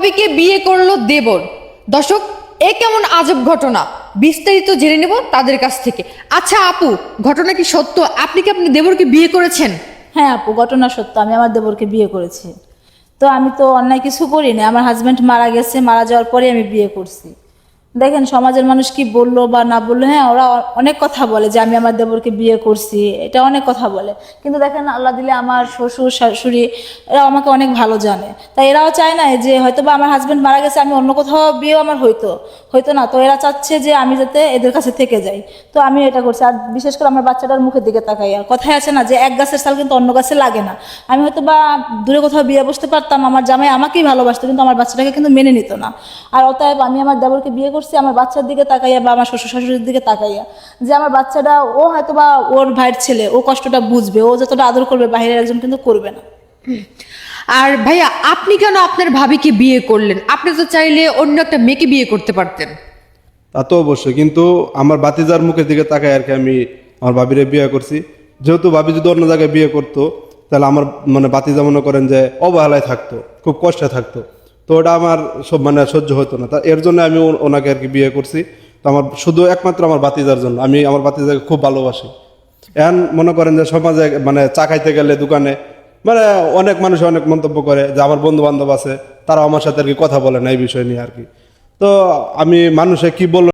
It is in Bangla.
ভাবিকে বিয়ে করলো দেবর। দর্শক, এ কেমন আজব ঘটনা, বিস্তারিত জেনে নেব তাদের কাছ থেকে। আচ্ছা আপু, ঘটনা কি সত্য? আপনি কি আপনার দেবরকে বিয়ে করেছেন? হ্যাঁ আপু, ঘটনা সত্য, আমি আমার দেবরকে বিয়ে করেছি। তো আমি তো অন্যায় কিছু করিনি, আমার হাজব্যান্ড মারা গেছে, মারা যাওয়ার পরে আমি বিয়ে করছি। দেখেন সমাজের মানুষ কি বললো বা না বললো, হ্যাঁ ওরা অনেক কথা বলে যে আমি আমার দেবরকে বিয়ে করছি, এটা অনেক কথা বলে। কিন্তু দেখেন আল্লাহ দিলে আমার শ্বশুর শাশুড়ি এরা আমাকে অনেক ভালো জানে, তাই এরাও চায় না যে হয়তো বা আমার হাজব্যান্ড মারা গেছে আমি অন্য কোথাও বিয়েও আমার হইতো হয়তো না, তো এরা চাচ্ছে যে আমি যাতে এদের কাছে থেকে যাই। তো আমি এটা করছি। আর বিশেষ করে আমার বাচ্চাটার মুখের দিকে তাকাইয়া, কথায় আছে না যে এক গাছের ছাল কিন্তু অন্য গাছে লাগে না। আমি হয়তো বা দূরে কোথাও বিয়ে বসতে পারতাম, আমার জামাই আমাকেই ভালোবাসতো কিন্তু আমার বাচ্চাটাকে কিন্তু মেনে নিত না। আর অতএব আমি আমার দেবরকে বিয়ে করছি আমার বাচ্চার দিকে তাকাইয়া বা আমার শ্বশুর শাশুড়ির দিকে তাকাইয়া, যে আমার বাচ্চাটা ও হয়তো বা ওর ভাইয়ের ছেলে, ও কষ্টটা বুঝবে, ও যতটা আদর করবে বাইরের একজন কিন্তু করবে না। আর ভাইয়া, আপনি কেন আপনার ভাবিকে বিয়ে করলেন? আপনি তো চাইলে অন্য একটা মেয়েকে বিয়ে করতে পারতেন। তা তো অবশ্যই, কিন্তু আমার বাতিজার মুখের দিকে তাকায় আর কি আমি আমার ভাবিরে বিয়ে করছি। যেহেতু ভাবি যদি অন্য জায়গায় বিয়ে করতো তাহলে আমার মানে বাতিজা মনে করেন যে অবহেলায় থাকতো, খুব কষ্টে থাকতো। তো ওটা আমার সব মানে সহ্য হতো না, তা এর জন্য আমি ওনাকে আর কি বিয়ে করছি। তো আমার শুধু একমাত্র আমার বাতিজার জন্য, আমি আমার বাতিজাকে খুব ভালোবাসি। এখন মনে করেন যে সমাজে মানে চা খাইতে গেলে দোকানে মানে অনেক মানুষ অনেক মন্তব্য করে, যে আমার বন্ধু বান্ধব আছে তারা আমার সাথে আর কি কথা বলে না এই বিষয় নিয়ে আর কি। তো আমি মানুষে কি বললো